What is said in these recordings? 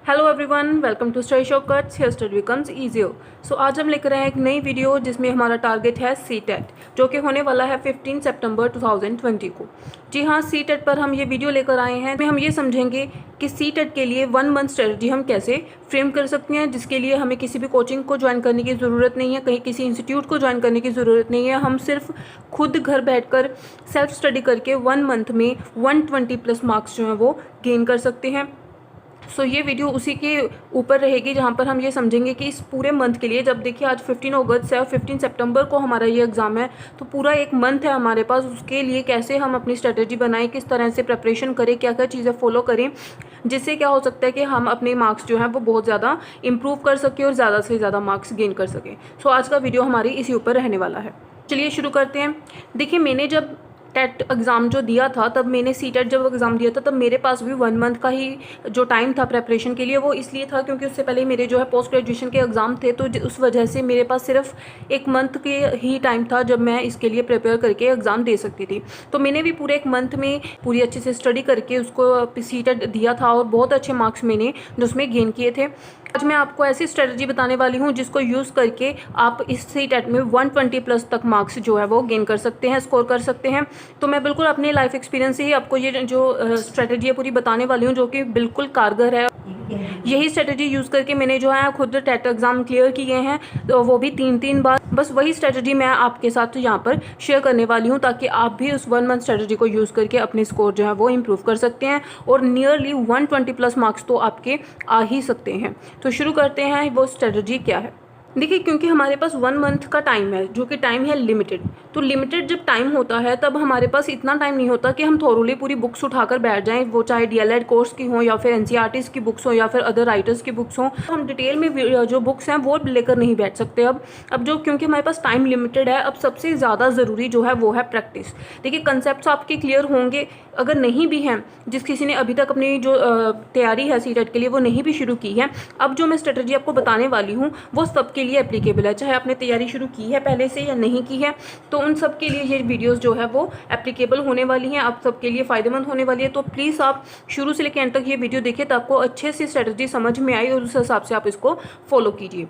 Hello everyone, welcome to study shortcuts. Here study becomes easier. So आज हम लेकर आए हैं एक नई वीडियो जिसमें हमारा टारगेट है सीटेट, जो कि होने वाला है 15 सितंबर 2020 को। जी हाँ, सीटेट पर हम ये वीडियो लेकर आए हैं। हम ये समझेंगे कि सीटेट के लिए 1 मंथ स्ट्रेटजी हम कैसे फ्रेम कर सकते हैं, जिसके लिए हमें किसी भी कोचिंग को ज्वाइन करने की ज़रूरत नहीं है, कहीं किसी इंस्टीट्यूट को ज्वाइन करने की ज़रूरत नहीं है। हम सिर्फ खुद घर बैठकर सेल्फ स्टडी करके 1 मंथ में 120+ मार्क्स जो हैं वो गेन कर सकते हैं। सो ये वीडियो उसी के ऊपर रहेगी, जहाँ पर हम ये समझेंगे कि इस पूरे मंथ के लिए, जब देखिए आज 15 अगस्त है और 15 सितंबर को हमारा ये एग्ज़ाम है, तो पूरा एक मंथ है हमारे पास। उसके लिए कैसे हम अपनी स्ट्रेटजी बनाएं, किस तरह से प्रिपरेशन करें, क्या क्या चीज़ें फॉलो करें, जिससे क्या हो सकता है कि हम अपने मार्क्स जो हैं वो बहुत ज़्यादा इंप्रूव कर सकें और ज़्यादा से ज़्यादा मार्क्स गेन कर सकें। सो आज का वीडियो हमारी इसी ऊपर रहने वाला है। चलिए शुरू करते हैं। देखिए, मैंने जब टेट एग्ज़ाम जो दिया था, तब मैंने सीटेट जब एग्ज़ाम दिया था, तब मेरे पास भी 1 मंथ का ही जो टाइम था प्रेपरेशन के लिए। वो इसलिए था क्योंकि उससे पहले मेरे जो है पोस्ट ग्रेजुएशन के एग्ज़ाम थे, तो उस वजह से मेरे पास सिर्फ 1 मंथ के ही टाइम था जब मैं इसके लिए प्रिपेयर करके एग्ज़ाम दे सकती थी। तो मैंने भी पूरे 1 मंथ में पूरी अच्छे से स्टडी करके उसको सीटेट दिया था और बहुत अच्छे मार्क्स मैंने उसमें गेन किए थे। आज मैं आपको ऐसी स्ट्रेटजी बताने वाली हूँ जिसको यूज़ करके आप इस सीटेट में 120+ तक मार्क्स जो है वो गेन कर सकते हैं, स्कोर कर सकते हैं। तो मैं बिल्कुल अपने लाइफ एक्सपीरियंस से ही आपको ये जो स्ट्रेटजी है पूरी बताने वाली हूँ, जो कि बिल्कुल कारगर है। यही स्ट्रेटजी यूज़ करके मैंने जो है खुद टेट एग्ज़ाम क्लियर किए हैं, तो वो भी 3 बार। बस वही स्ट्रेटजी मैं आपके साथ यहाँ पर शेयर करने वाली हूँ, ताकि आप भी उस 1 मंथ स्ट्रेटजी को यूज़ करके अपने स्कोर जो है वो इम्प्रूव कर सकते हैं और नियरली 120+ मार्क्स तो आपके आ ही सकते हैं। तो शुरू करते हैं, वो स्ट्रेटजी क्या है। देखिए, क्योंकि हमारे पास 1 मंथ का टाइम है, जो कि टाइम है लिमिटेड। तो लिमिटेड जब टाइम होता है, तब हमारे पास इतना टाइम नहीं होता कि हम थोरोली पूरी बुक्स उठाकर बैठ जाएं, वो चाहे डीएलएड कोर्स की हों या फिर एनसीईआरटीज़ की बुक्स हों या फिर अदर राइटर्स की बुक्स हों। हम डिटेल में जो बुक्स हैं वो लेकर नहीं बैठ सकते। अब जो क्योंकि हमारे पास टाइम लिमिटेड है, अब सबसे ज़्यादा ज़रूरी जो है वो है प्रैक्टिस। देखिए, कंसेप्ट आपके क्लियर होंगे, अगर नहीं भी हैं, जिस किसी ने अभी तक अपनी जो तैयारी है सीटेट के लिए वो नहीं भी शुरू की है, अब जो मैं स्ट्रेटजी आपको बताने वाली हूँ वो सबके लिए एप्लीकेबल है, चाहे आपने तैयारी शुरू की है पहले से या नहीं की है। तो उन सब के लिए ये वीडियोस जो है वो एप्लीकेबल होने वाली हैं, आप सबके लिए फ़ायदेमंद होने वाली है। तो प्लीज़ आप शुरू से लेकर एंड तक ये वीडियो देखिए, तो आपको अच्छे से स्ट्रेटजी समझ में आई और उस हिसाब से आप इसको फॉलो कीजिए।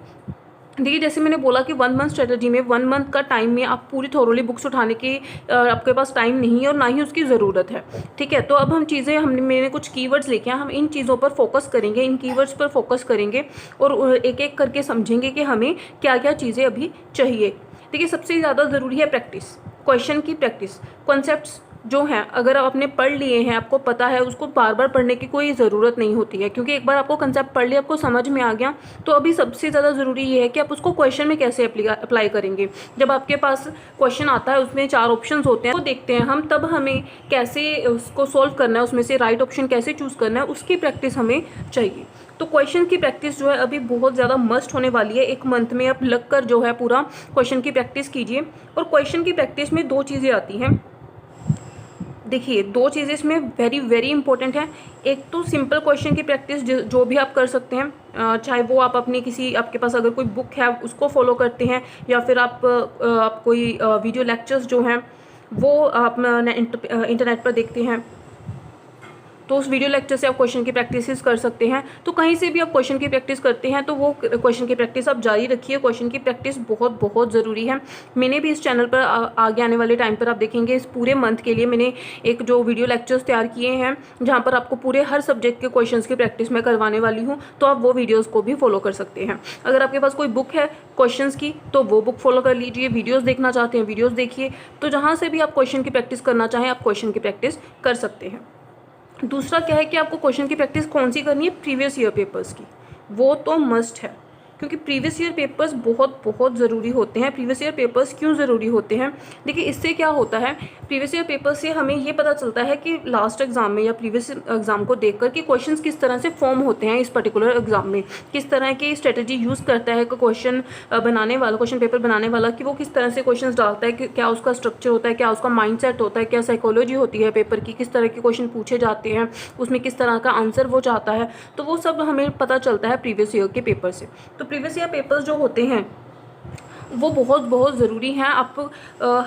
देखिए, जैसे मैंने बोला कि 1 मंथ स्ट्रेटजी में 1 मंथ का टाइम में आप पूरी थोरोली बुक्स उठाने की आपके पास टाइम नहीं है और ना ही उसकी ज़रूरत है। ठीक है, तो अब हम चीज़ें मैंने कुछ कीवर्ड्स लिखे हैं, हम इन चीज़ों पर फोकस करेंगे, इन कीवर्ड्स पर फोकस करेंगे और एक एक करके समझेंगे कि हमें क्या क्या चीज़ें अभी चाहिए। देखिए, सबसे ज़्यादा ज़रूरी है प्रैक्टिस, क्वेश्चन की प्रैक्टिस। कॉन्सेप्ट्स जो हैं, अगर आपने पढ़ लिए हैं, आपको पता है, उसको बार बार पढ़ने की कोई ज़रूरत नहीं होती है, क्योंकि एक बार आपको कंसेप्ट पढ़ लिया, आपको समझ में आ गया। तो अभी सबसे ज़्यादा ज़रूरी ये है कि आप उसको क्वेश्चन में कैसे अप्लाई करेंगे। जब आपके पास क्वेश्चन आता है, उसमें 4 ऑप्शंस होते हैं, वो देखते हैं हम, तब हमें कैसे उसको सॉल्व करना है, उसमें से राइट ऑप्शन कैसे चूज़ करना है, उसकी प्रैक्टिस हमें चाहिए। तो क्वेश्चन की प्रैक्टिस जो है अभी बहुत ज़्यादा मस्ट होने वाली है। 1 मंथ में आप लग कर जो है पूरा क्वेश्चन की प्रैक्टिस कीजिए। और क्वेश्चन की प्रैक्टिस में 2 चीज़ें आती हैं। देखिए, 2 चीज़ें इसमें वेरी वेरी इंपॉर्टेंट है। एक तो सिंपल क्वेश्चन की प्रैक्टिस जो भी आप कर सकते हैं, चाहे वो आप अपनी आपके पास अगर कोई बुक है उसको फॉलो करते हैं, या फिर आप कोई वीडियो लेक्चर्स जो हैं वो आप इंटरनेट पर देखते हैं, तो उस वीडियो लेक्चर से आप क्वेश्चन की प्रैक्टिस कर सकते हैं। तो कहीं से भी आप क्वेश्चन की प्रैक्टिस करते हैं, तो वो क्वेश्चन की प्रैक्टिस आप जारी रखिए। क्वेश्चन की प्रैक्टिस बहुत बहुत ज़रूरी है। मैंने भी इस चैनल पर आगे आने वाले टाइम पर आप देखेंगे, इस पूरे मंथ के लिए मैंने एक जो वीडियो लेक्चर्स तैयार किए हैं, जहाँ पर आपको पूरे हर सब्जेक्ट के क्वेश्चन की प्रैक्टिस मैं करवाने वाली हूँ। तो आप वो वीडियोज़ को भी फॉलो कर सकते हैं। अगर आपके पास कोई बुक है क्वेश्चंस की, तो वो बुक फॉलो कर लीजिए। वीडियोज़ देखना चाहते हैं, वीडियोज़ देखिए। तो जहाँ से भी आप क्वेश्चन की प्रैक्टिस करना चाहें, आप क्वेश्चन की प्रैक्टिस कर सकते हैं। दूसरा क्या है कि आपको क्वेश्चन की प्रैक्टिस कौन सी करनी है, प्रीवियस ईयर पेपर्स की। वो तो मस्ट है, क्योंकि प्रीवियस ईयर पेपर्स बहुत बहुत ज़रूरी होते हैं। प्रीवियस ईयर पेपर्स क्यों ज़रूरी होते हैं? देखिए, इससे क्या होता है, प्रीवियस ईयर पेपर्स से हमें ये पता चलता है कि लास्ट एग्जाम में या प्रीवियस एग्जाम को देखकर कि क्वेश्चंस किस तरह से फॉर्म होते हैं इस पर्टिकुलर एग्जाम में, किस तरह की स्ट्रेटजी यूज़ करता है क्वेश्चन बनाने वाला, क्वेश्चन पेपर बनाने वाला, कि वो किस तरह से क्वेश्चन डालता है, कि क्या उसका स्ट्रक्चर होता है, क्या उसका माइंड सेट होता है, क्या साइकोलॉजी होती है पेपर की, किस तरह के क्वेश्चन पूछे जाते हैं, उसमें किस तरह का आंसर वो चाहता है। तो वो सब हमें पता चलता है प्रीवियस ईयर के पेपर से। तो प्रीवियस ईयर पेपर्स जो होते हैं वो बहुत बहुत ज़रूरी हैं। आप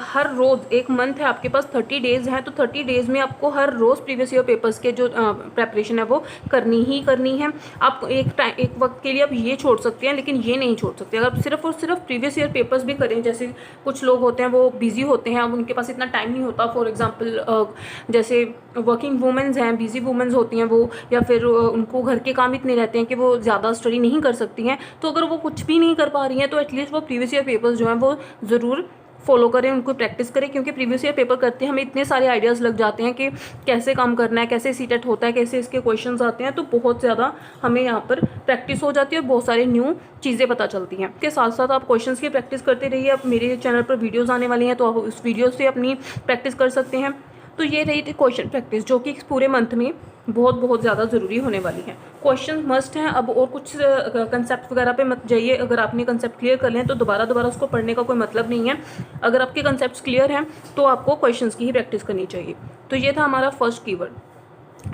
हर रोज़, एक मंथ है आपके पास 30 डेज़ हैं, तो 30 डेज़ में आपको हर रोज़ प्रीवियस ईयर पेपर्स के जो प्रेपरेशन है वो करनी ही करनी है। आप एक वक्त के लिए आप ये छोड़ सकते हैं, लेकिन ये नहीं छोड़ सकते। अगर आप सिर्फ और सिर्फ प्रीवियस ईयर पेपर्स भी करें, जैसे कुछ लोग होते हैं वो बिज़ी होते हैं, अब उनके पास इतना टाइम नहीं होता। फॉर एग्जांपल जैसे वर्किंग वुमेन्स हैं, बिज़ी वुमेन्स होती हैं वो, या फिर उनको घर के काम इतने रहते हैं कि वो ज़्यादा स्टडी नहीं कर सकती हैं, तो अगर वो कुछ भी नहीं कर पा रही हैं तो एटलीस्ट वो प्रीवियस ईयर पेपर्स जो हैं वो ज़रूर फॉलो करें, उनको प्रैक्टिस करें। क्योंकि प्रीवियस ईयर पेपर करते हैं हमें इतने सारे आइडियाज़ लग जाते हैं कि कैसे काम करना है, कैसे सीटेट होता है, कैसे इसके क्वेश्चंस आते हैं, तो बहुत ज़्यादा हमें यहाँ पर प्रैक्टिस हो जाती है और बहुत सारी न्यू चीज़ें पता चलती हैं। इसके साथ साथ आप क्वेश्चंस की प्रैक्टिस करते रहिए। अब मेरे चैनल पर वीडियोज़ आने वाली हैं, तो आप उस वीडियो से अपनी प्रैक्टिस कर सकते हैं। तो ये रही थी क्वेश्चन प्रैक्टिस, जो कि पूरे मंथ में बहुत बहुत ज़्यादा ज़रूरी होने वाली है। क्वेश्चन मस्ट हैं। अब और कुछ कंसेप्ट वगैरह पे मत जाइए। अगर आपने कंसेप्ट क्लियर कर लें तो दोबारा उसको पढ़ने का कोई मतलब नहीं है। अगर आपके कंसेप्ट क्लियर हैं तो आपको क्वेश्चंस की ही प्रैक्टिस करनी चाहिए। तो ये था हमारा first keyword.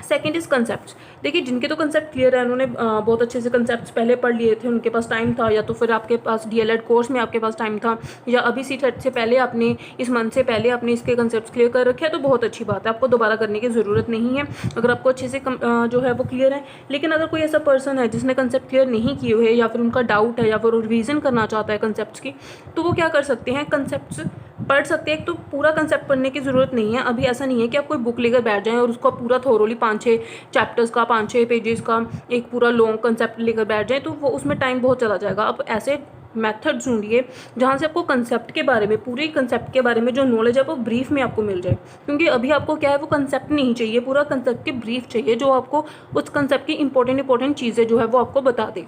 Second is concept. देखिए, जिनके तो कंसेप्ट क्लियर है, उन्होंने बहुत अच्छे से कंसेप्ट पहले पढ़ लिए थे, उनके पास टाइम था, या तो फिर आपके पास डीएलएड कोर्स में आपके पास टाइम था, या अभी सीटेट से पहले आपने इस मंथ से पहले आपने इसके कंसेप्ट क्लियर कर रखे हैं, तो बहुत अच्छी बात है, आपको दोबारा करने की ज़रूरत नहीं है अगर आपको अच्छे से जो है वो क्लियर है। लेकिन अगर कोई ऐसा पर्सन है जिसने कंसेप्ट क्लियर नहीं किए हुए, या फिर उनका डाउट है, या फिर रिवीजन करना चाहता है कंसेप्ट की, तो वो क्या कर सकते हैं, कंसेप्ट पढ़ सकते हैं। तो पूरा कंसेप्ट पढ़ने की ज़रूरत नहीं है। अभी ऐसा नहीं है कि आप कोई बुक लेकर बैठ जाएं और उसको पूरा थोरोली 5-6 चैप्टर्स का, 5-6 पेजेस का एक पूरा लॉन्ग कंसेप्ट लेकर बैठ जाएं, तो वो उसमें टाइम बहुत चला जाएगा। आप ऐसे मेथड ढूंढिए जहाँ से आपको कंसेप्ट के बारे में, पूरे कंसेप्ट के बारे में जो नॉलेज है वो ब्रीफ में आपको मिल जाए। क्योंकि अभी आपको क्या है, वो कंसेप्ट नहीं चाहिए, पूरा कंसेप्ट की ब्रीफ चाहिए, जो आपको उस कंसेप्ट की इंपॉर्टेंट चीज़ें जो है वो आपको बता दे।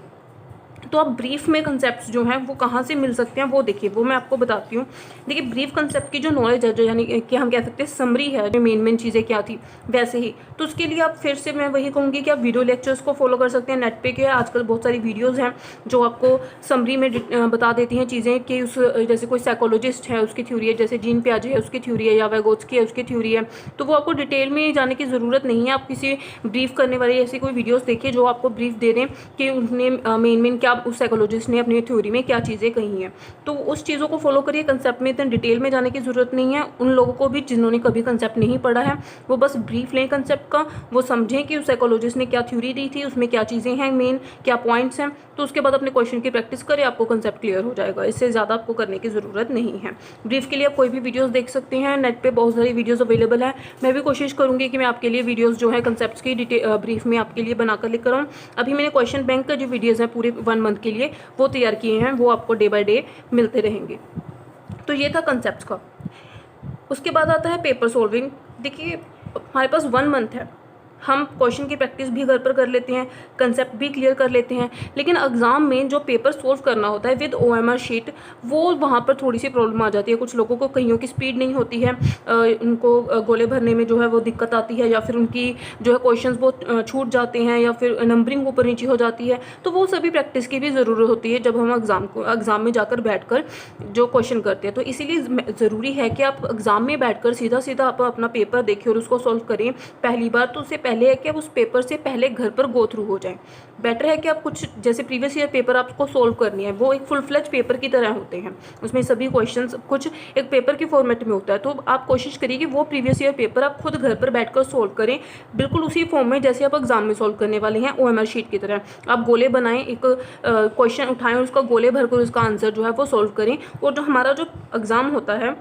तो आप ब्रीफ में कंसेप्ट्स जो हैं वो कहाँ से मिल सकते हैं, वो देखिए, वो मैं आपको बताती हूँ। देखिए, ब्रीफ कंसेप्ट की जो नॉलेज है, जो यानी कि हम कह सकते हैं समरी है, जो मेन चीज़ें क्या थी वैसे ही, तो उसके लिए आप फिर से मैं वही कहूँगी कि आप वीडियो लेक्चर्स को फॉलो कर सकते हैं। नेट पे के आजकल बहुत सारी वीडियोज़ हैं जो आपको समरी में बता देती हैं चीज़ें, कि उस जैसे कोई साइकोलॉजिस्ट है उसकी थ्योरी है, जैसे जीन पियाजे है उसकी थ्योरी है, या वैगोत्स्की है उसकी थ्योरी है, तो वो आपको डिटेल में जाने की ज़रूरत नहीं है। आप किसी ब्रीफ करने वाली ऐसी कोई वीडियोज़ देखिए जो आपको ब्रीफ दे दें कि उन्होंने मेन क्या उस साइकोलॉजिस्ट ने अपनी थ्योरी में क्या चीज़ें कही हैं, तो उस चीज़ों को फॉलो करिए। कंसेप्ट में इतने डिटेल में जाने की ज़रूरत नहीं है। उन लोगों को भी जिन्होंने कभी कंसेप्ट नहीं पढ़ा है, वो बस ब्रीफ लें कंसेप्ट का, वो समझें कि उस साइकोलॉजिस्ट ने क्या थ्योरी दी थी, उसमें क्या चीज़ें हैं, मेन क्या पॉइंट्स हैं, तो उसके बाद अपने क्वेश्चन की प्रैक्टिस करें, आपको कंसेप्ट क्लियर हो जाएगा। इससे ज़्यादा आपको करने की ज़रूरत नहीं है। ब्रीफ के लिए आप कोई भी वीडियोज़ देख सकते हैं, नेट पर बहुत सारी वीडियोज़ अवेलेबल है। मैं भी कोशिश करूँगी कि मैं आपके लिए वीडियोज़ जो है कंसेप्ट की ब्रीफ में आपके लिए बनाकर लेकर आऊँ। अभी मैंने क्वेश्चन बैंक का जो वीडियोज़ हैं पूरे 1 मंथ के लिए वो तैयार किए हैं, वो आपको डे बाय डे मिलते रहेंगे। तो ये था कंसेप्ट का। उसके बाद आता है पेपर सॉल्विंग। देखिए, हमारे पास 1 मंथ है, हम क्वेश्चन की प्रैक्टिस भी घर पर कर लेते हैं, कंसेप्ट भी क्लियर कर लेते हैं, लेकिन एग्ज़ाम में जो पेपर सोल्व करना होता है विद OMR शीट, वो वहाँ पर थोड़ी सी प्रॉब्लम आ जाती है। कुछ लोगों को कईयों की स्पीड नहीं होती है, उनको गोले भरने में जो है वो दिक्कत आती है, या फिर उनकी जो है क्वेश्चंस वो छूट जाते हैं, या फिर नंबरिंग ऊपर नीचे हो जाती है। तो वो सभी प्रैक्टिस की भी ज़रूरत होती है जब हम एग्ज़ाम में जाकर बैठ जो क्वेश्चन करते हैं। तो इसीलिए ज़रूरी है कि आप एग्ज़ाम में बैठ सीधा आप अपना पेपर देखिए और उसको सॉल्व करें पहली बार। तो उससे पहले है कि आप उस पेपर से पहले घर पर गो थ्रू हो जाएं। बेटर है कि आप कुछ जैसे प्रीवियस ईयर पेपर आपको सोल्व करनी है, वो एक फुल फ्लेज पेपर की तरह होते हैं, उसमें सभी क्वेश्चंस कुछ एक पेपर के फॉर्मेट में होता है। तो आप कोशिश करिए कि वो प्रीवियस ईयर पेपर आप खुद घर पर बैठकर सोल्व करें, बिल्कुल उसी फॉर्म में जैसे आप एग्जाम में सोल्व करने वाले हैं, OMR शीट की तरह। आप गोले बनाएं, एक क्वेश्चन उठाएं और उसका गोले भरकर उसका आंसर जो है वो सोल्व करें, और जो हमारा जो एग्ज़ाम होता है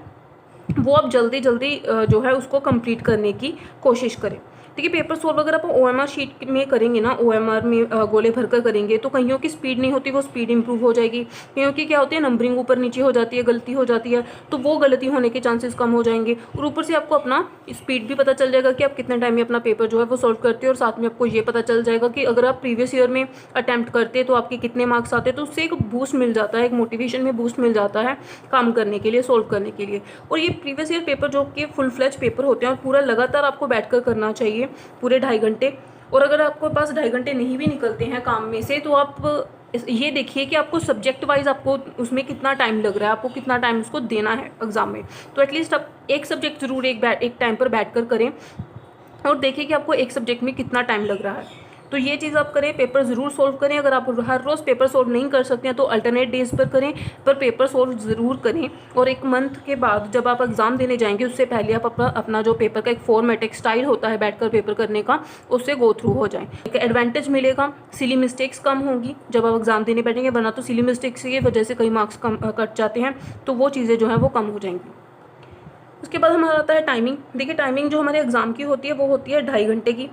वो आप जल्दी जो है उसको कंप्लीट करने की कोशिश करें। देखिए, पेपर सोल्व अगर आप OMR शीट में करेंगे ना, OMR में गोले भरकर करेंगे, तो कईयों की स्पीड नहीं होती, वो स्पीड इंप्रूव हो जाएगी। कईयों की क्या होती है, नंबरिंग ऊपर नीचे हो जाती है, गलती हो जाती है, तो वो गलती होने के चांसेस कम हो जाएंगे। और ऊपर से आपको अपना स्पीड भी पता चल जाएगा कि आप कितने टाइम में अपना पेपर जो है वो सोल्व करते हो, और साथ में आपको ये पता चल जाएगा कि अगर आप प्रीवियस ईयर में अटैम्प्ट करते तो आपके कितने मार्क्स आते, तो उससे एक बूस्ट मिल जाता है, एक मोटिवेशन में बूस्ट मिल जाता है काम करने के लिए, सोल्व करने के लिए। और ये प्रीवियस ईयर पेपर जो कि फुल फ्लेज पेपर होते हैं, और पूरा लगातार आपको बैठकर करना चाहिए, पूरे 2.5 घंटे। और अगर आपके पास 2.5 घंटे नहीं भी निकलते हैं काम में से, तो आप ये देखिए कि आपको सब्जेक्ट वाइज आपको उसमें कितना टाइम लग रहा है, आपको कितना टाइम उसको देना है एग्जाम में। तो एटलीस्ट आप एक सब्जेक्ट जरूर एक टाइम पर बैठ कर करें, और देखिए कि आपको एक सब्जेक्ट में कितना टाइम लग रहा है। तो ये चीज़ आप करें, पेपर ज़रूर सोल्व करें। अगर आप हर रोज़ पेपर सोल्व नहीं कर सकते हैं तो अल्टरनेट डेज पर करें, पर पेपर सोल्व ज़रूर करें। और 1 मंथ के बाद जब आप एग्ज़ाम देने जाएंगे उससे पहले आप अपना जो पेपर का एक फॉर्मेट, एक स्टाइल होता है बैठकर पेपर करने का, उससे गो थ्रू हो जाएं। एक एडवांटेज मिलेगा, सिली मिस्टेक्स कम होंगी जब आप एग्ज़ाम देने बैठेंगे, वरना तो सिली मिस्टेक्स की वजह से कई मार्क्स कम कट जाते हैं, तो वो चीज़ें जो हैं वो कम हो जाएंगी। उसके बाद हमारा आता है टाइमिंग। देखिए टाइमिंग जो हमारे एग्ज़ाम की होती है वो होती है 2.5 घंटे की,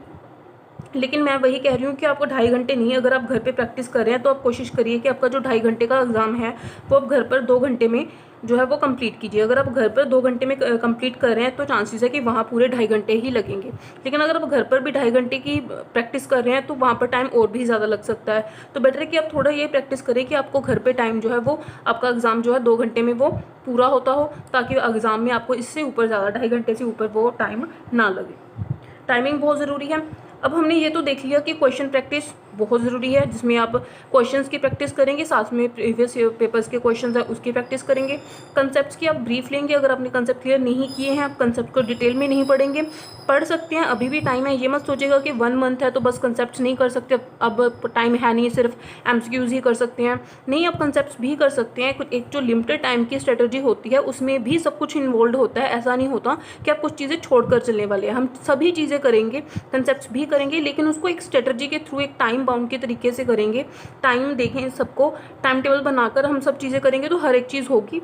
लेकिन मैं वही कह रही हूँ कि आपको 2.5 घंटे नहीं, अगर आप घर पे प्रैक्टिस कर रहे हैं तो आप कोशिश करिए कि आपका जो 2.5 घंटे का एग्ज़ाम है वो आप घर पर 2 घंटे में जो है वो कंप्लीट कीजिए। अगर आप घर पर 2 घंटे में कंप्लीट कर रहे हैं तो चांसेस है कि वहाँ पूरे 2.5 घंटे ही लगेंगे। लेकिन अगर आप घर पर भी 2.5 घंटे की प्रैक्टिस कर रहे हैं तो वहाँ पर टाइम और भी ज़्यादा लग सकता है। तो बेटर है कि आप थोड़ा ये प्रैक्टिस करें कि आपको घर पर टाइम जो है वो, आपका एग्ज़ाम जो है 2 घंटे में वो पूरा होता हो, ताकि एग्ज़ाम में आपको इससे ऊपर ज़्यादा 2.5 घंटे से ऊपर वो टाइम ना लगे। टाइमिंग बहुत ज़रूरी है। अब हमने ये तो देख लिया कि क्वेश्चन प्रैक्टिस बहुत ज़रूरी है, जिसमें आप क्वेश्चंस की प्रैक्टिस करेंगे, साथ में प्रीवियस पेपर्स के क्वेश्चंस हैं उसकी प्रैक्टिस करेंगे। कंसेप्ट्स की आप ब्रीफ लेंगे, अगर आपने कंसेप्ट क्लियर नहीं किए हैं, आप कंसेप्ट को डिटेल में नहीं पढ़ेंगे, पढ़ सकते हैं, अभी भी टाइम है। ये मत सोचेगा कि 1 मंथ है तो बस कंसेप्ट नहीं कर सकते, अब टाइम है नहीं, सिर्फ MCQs ही कर सकते हैं। नहीं, आप कंसेप्ट भी कर सकते हैं। एक जो लिमिटेड टाइम की स्ट्रेटजी होती है उसमें भी सब कुछ इन्वॉल्व होता है। ऐसा नहीं होता कि आप कुछ चीज़ें छोड़कर चलने वाले हैं, हम सभी चीज़ें करेंगे, कंसेप्ट भी करेंगे, लेकिन उसको एक स्ट्रेटजी के थ्रू, एक टाइम बाउंड के तरीके से करेंगे। टाइम देखें, सबको टाइम टेबल बनाकर हम सब चीज़ें करेंगे तो हर एक चीज़ होगी।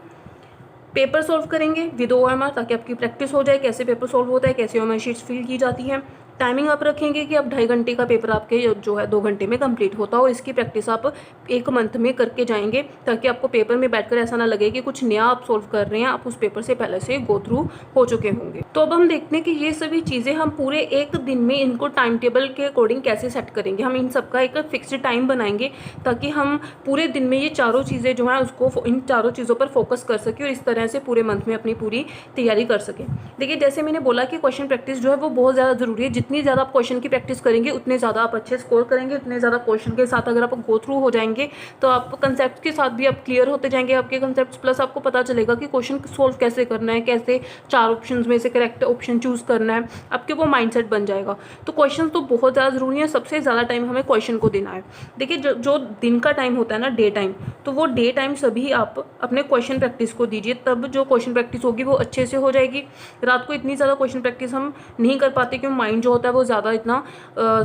पेपर सॉल्व करेंगे विद OMR, ताकि आपकी प्रैक्टिस हो जाए कैसे पेपर सॉल्व होता है, कैसे OMR शीट्स फिल की जाती हैं। टाइमिंग आप रखेंगे कि अब 2.5 घंटे का पेपर आपके जो है 2 घंटे में कंप्लीट होता हो। इसकी प्रैक्टिस आप 1 मंथ में करके जाएंगे, ताकि आपको पेपर में बैठकर ऐसा ना लगे कि कुछ नया आप सॉल्व कर रहे हैं, आप उस पेपर से पहले से गो थ्रू हो चुके होंगे। तो अब हम देखते हैं कि ये सभी चीज़ें हम पूरे 1 दिन में इनको टाइम टेबल के अकॉर्डिंग कैसे सेट करेंगे। हम इन सबका एक फिक्स्ड टाइम बनाएंगे ताकि हम पूरे दिन में ये चारों चीज़ें जो हैं उसको, इन चारों चीज़ों पर फोकस कर सकें और इस तरह से पूरे मंथ में अपनी पूरी तैयारी कर सकें। देखिए जैसे मैंने बोला कि क्वेश्चन प्रैक्टिस जो है वो बहुत ज़्यादा ज़रूरी है। जितनी ज़्यादा आप क्वेश्चन की प्रैक्टिस करेंगे उतने ज़्यादा आप अच्छे स्कोर करेंगे। उतने ज़्यादा क्वेश्चन के साथ अगर आप गो थ्रू हो जाएंगे तो आप कंसेप्ट के साथ भी आप क्लियर होते जाएंगे, आपके कंसेप्ट, प्लस आपको पता चलेगा कि क्वेश्चन सोल्व कैसे करना है, कैसे 4 ऑप्शंस में से करेक्ट ऑप्शन चूज़ करना है, आपके वो माइंडसेट बन जाएगा। तो क्वेश्चन तो बहुत ज़्यादा ज़रूरी है, सबसे ज़्यादा टाइम हमें क्वेश्चन को देना है। देखिए जो दिन का टाइम होता है ना, डे टाइम, तो वो डे टाइम सभी आप अपने क्वेश्चन प्रैक्टिस को दीजिए, तब जो क्वेश्चन प्रैक्टिस होगी वो अच्छे से हो जाएगी। रात को इतनी ज़्यादा क्वेश्चन प्रैक्टिस हम नहीं कर पाते क्योंकि माइंड जो होता है वो ज़्यादा इतना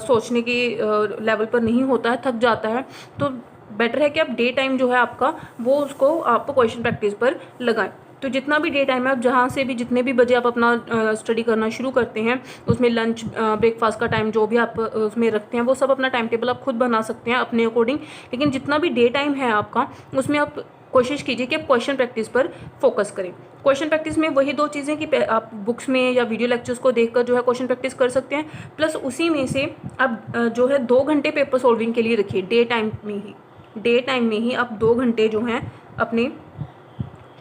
सोचने की लेवल पर नहीं होता है, थक जाता है। तो बेटर है कि आप डे टाइम जो है आपका वो उसको आप क्वेश्चन प्रैक्टिस पर लगाएं। तो जितना भी डे टाइम है, आप जहाँ से भी जितने भी बजे आप अपना स्टडी करना शुरू करते हैं, उसमें लंच, ब्रेकफास्ट का टाइम जो भी आप उसमें रखते हैं, वो सब अपना टाइम टेबल आप खुद बना सकते हैं अपने अकॉर्डिंग। लेकिन जितना भी डे टाइम है आपका, उसमें आप कोशिश कीजिए कि आप क्वेश्चन प्रैक्टिस पर फोकस करें। क्वेश्चन प्रैक्टिस में वही 2 चीज़ें कि आप बुक्स में या वीडियो लेक्चर्स को देखकर जो है क्वेश्चन प्रैक्टिस कर सकते हैं, प्लस उसी में से आप जो है 2 घंटे पेपर सॉल्विंग के लिए रखिए। डे टाइम में ही आप 2 घंटे जो हैं अपने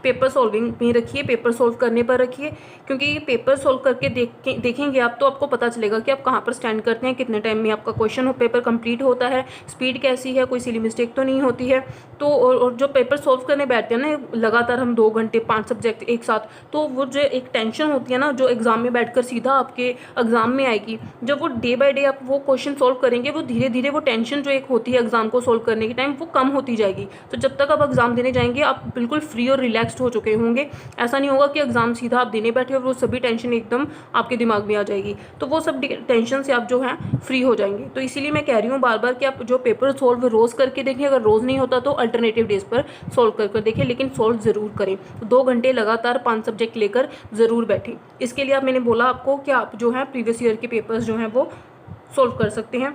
पेपर सॉल्विंग में रखिए, पेपर सॉल्व करने पर रखिए, क्योंकि ये पेपर सॉल्व करके देखेंगे आप तो आपको पता चलेगा कि आप कहाँ पर स्टैंड करते हैं, कितने टाइम में आपका क्वेश्चन पेपर कंप्लीट होता है, स्पीड कैसी है, कोई सिली मिस्टेक तो नहीं होती है। तो और जो पेपर सॉल्व करने बैठते हैं ना लगातार हम 2 घंटे 5 सब्जेक्ट एक साथ, तो वो जो एक टेंशन होती है ना जो एग्ज़ाम में बैठकर सीधा आपके एग्ज़ाम में आएगी, जब वो डे बाय डे आप वो क्वेश्चन सॉल्व करेंगे, वो धीरे धीरे वो टेंशन जो एक होती है एग्ज़ाम को सॉल्व करने के टाइम वो कम होती जाएगी। तो जब तक आप एग्ज़ाम देने जाएंगे आप बिल्कुल फ्री और रिलैक्स हो चुके होंगे। ऐसा नहीं होगा कि एग्जाम सीधा आप देने बैठे और वो सभी टेंशन एकदम आपके दिमाग में आ जाएगी, तो वो सब टेंशन से आप जो है फ्री हो जाएंगे। तो इसीलिए मैं कह रही हूँ बार बार कि आप जो पेपर सॉल्व रोज़ करके देखें, अगर रोज़ नहीं होता तो अल्टरनेटिव डेज पर सॉल्व कर देखें, लेकिन सॉल्व ज़रूर करें। 2 घंटे लगातार 5 सब्जेक्ट लेकर ज़रूर बैठें। इसके लिए आप, मैंने बोला आपको कि आप जो है प्रीवियस ईयर के पेपर्स जो हैं वो सॉल्व कर सकते हैं,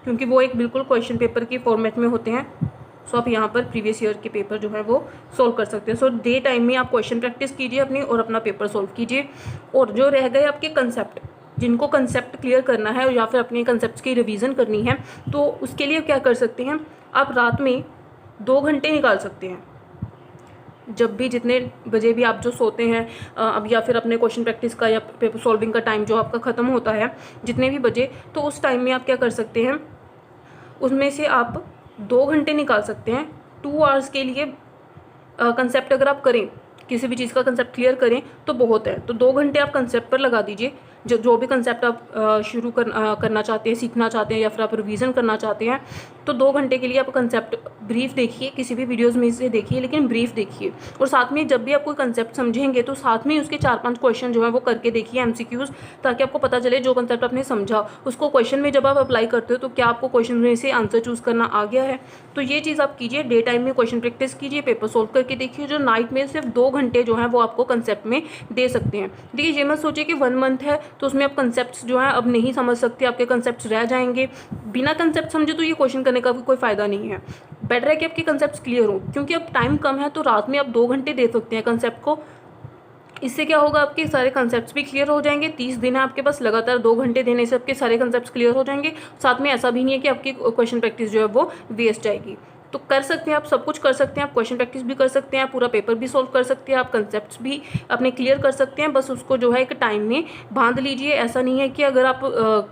क्योंकि वो एक बिल्कुल क्वेश्चन पेपर की फॉर्मेट में होते हैं। सो आप यहाँ पर प्रीवियस ईयर के पेपर जो है वो सॉल्व कर सकते हैं। सो डे टाइम में आप क्वेश्चन प्रैक्टिस कीजिए अपनी और अपना पेपर सॉल्व कीजिए। और जो रह गए आपके कंसेप्ट, जिनको कंसेप्ट क्लियर करना है या फिर अपने कंसेप्ट की रिवीजन करनी है, तो उसके लिए क्या कर सकते हैं, आप रात में 2 घंटे निकाल सकते हैं। जब भी जितने बजे भी आप जो सोते हैं अब, या फिर अपने क्वेश्चन प्रैक्टिस का या पेपर सॉल्विंग का टाइम जो आपका ख़त्म होता है जितने भी बजे, तो उस टाइम में आप क्या कर सकते हैं, उसमें से आप 2 घंटे निकाल सकते हैं 2 आवर्स के लिए। कंसेप्ट अगर आप करें, किसी भी चीज़ का कंसेप्ट क्लियर करें तो बहुत है, तो 2 घंटे आप कंसेप्ट पर लगा दीजिए। जो भी कंसेप्ट आप शुरू करना चाहते हैं, सीखना चाहते हैं या फिर आप रिवीजन करना चाहते हैं, तो 2 घंटे के लिए आप कंसेप्ट ब्रीफ देखिए, किसी भी वीडियोज़ में से देखिए, लेकिन ब्रीफ देखिए। और साथ में जब भी आप कोई कंसेप्ट समझेंगे तो साथ में उसके 4-5 क्वेश्चन जो है वो करके देखिए, एमसीक्यूज़, ताकि आपको पता चले जो कंसेप्ट आपने समझा उसको क्वेश्चन में जब आप अप्लाई करते हो तो क्या आपको क्वेश्चन में से आंसर चूज़ करना आ गया है। तो ये चीज़ आप कीजिए, डे टाइम में क्वेश्चन प्रैक्टिस कीजिए, पेपर सोल्व करके देखिए। जो नाइट में सिर्फ 2 घंटे जो है वो आपको कंसेप्ट में दे सकते हैं। देखिए, ये मत सोचिए कि 1 मंथ है तो उसमें आप कंसेप्ट जो है अब नहीं समझ सकते, आपके कंसेप्ट रह जाएंगे। बिना कंसेप्ट समझे तो ये क्वेश्चन करने का भी कोई फ़ायदा नहीं है। बेटर है कि आपके कंसेप्ट क्लियर हो, क्योंकि अब टाइम कम है तो रात में आप 2 घंटे दे सकते हैं कंसेप्ट को। इससे क्या होगा, आपके सारे कंसेप्ट्स भी क्लियर हो जाएंगे। 30 दिन है आपके पास, लगातार 2 घंटे देने से आपके सारे कंसेप्ट्स क्लियर हो जाएंगे। साथ में ऐसा भी नहीं है कि आपकी क्वेश्चन प्रैक्टिस जो है वो वेस्ट जाएगी। तो कर सकते हैं आप, सब कुछ कर सकते हैं आप, क्वेश्चन प्रैक्टिस भी कर सकते हैं, पूरा पेपर भी सॉल्व कर सकते हैं आप, कंसेप्ट्स भी अपने क्लियर कर सकते हैं। बस उसको जो है एक टाइम में बांध लीजिए। ऐसा नहीं है कि अगर आप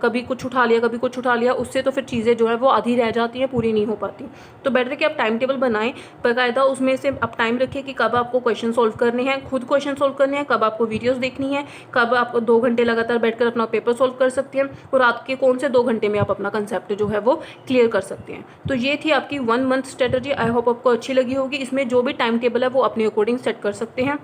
कभी कुछ उठा लिया कभी कुछ उठा लिया, उससे तो फिर चीज़ें जो है वो आधी रह जाती हैं, पूरी नहीं हो पाती। तो बेटर है कि आप टाइम टेबल बनाएं बाकायदा, उसमें से आप टाइम रखिए कि कब आपको क्वेश्चन सॉल्व करने हैं, खुद क्वेश्चन सॉल्व करने हैं, कब आपको वीडियोज़ देखनी है, कब आप 2 घंटे लगातार बैठकर अपना पेपर सॉल्व कर सकते हैं, और रात के कौन से 2 घंटे में आप अपना कंसेप्ट जो है वो क्लियर कर सकते हैं। तो ये थी आपकी 1 मंथ स्ट्रेटजी। आई होप आपको अच्छी लगी होगी। इसमें जो भी टाइम टेबल है वो अपने अकॉर्डिंग सेट कर सकते हैं।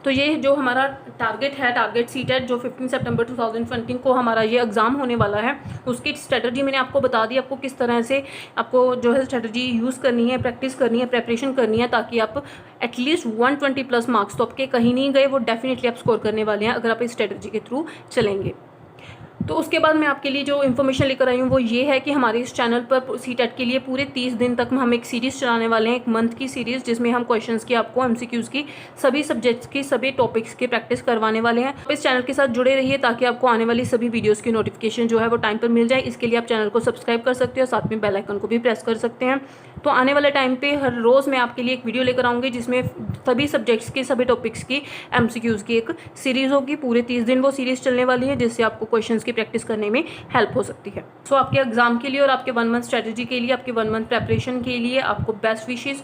तो ये जो हमारा टारगेट है, टारगेट सीटेट, जो 15 सितंबर 2020 को हमारा ये एग्ज़ाम होने वाला है, उसकी स्ट्रेटजी मैंने आपको बता दी, आपको किस तरह से आपको जो है स्ट्रेटजी यूज़ करनी है, प्रैक्टिस करनी है, प्रेपरेशन करनी है, ताकि आप एटलीस्ट 120+ मार्क्स तो आपके कहीं नहीं गए, वो डेफिनेटली आप स्कोर करने वाले हैं अगर आप इस स्ट्रेटजी के थ्रू चलेंगे। तो उसके बाद मैं आपके लिए जो इन्फॉर्मेशन लेकर आई हूँ वो ये है कि हमारे इस चैनल पर सीटेट के लिए पूरे 30 दिन तक हम एक सीरीज़ चलाने वाले हैं, एक मंथ की सीरीज़, जिसमें हम क्वेश्चंस की, आपको एमसीक्यूज़ की, सभी सब्जेक्ट्स की, सभी टॉपिक्स की प्रैक्टिस करवाने वाले हैं। इस चैनल के साथ जुड़े रहिए ताकि आपको आने वाली सभी वीडियोज़ की नोटिफिकेशन जो है वो टाइम पर मिल जाए। इसके लिए आप चैनल को सब्सक्राइब कर सकते हो, साथ में बेल आइकन को भी प्रेस कर सकते हैं। तो आने वाले टाइम पे हर रोज़ मैं आपके लिए एक वीडियो लेकर आऊँगी जिसमें सभी सब्जेक्ट्स की, सभी टॉपिक्स की एमसीक्यूज़ की एक सीरीज़ होगी। पूरे 30 दिन वो सीरीज़ चलने वाली है, जिससे आपको क्वेश्चंस की प्रैक्टिस करने में हेल्प हो सकती है। सो आपके एग्जाम के लिए और आपके 1 मंथ स्ट्रेटजी के लिए, आपके 1 मंथ प्रेपरेशन के लिए आपको बेस्ट विशेज़।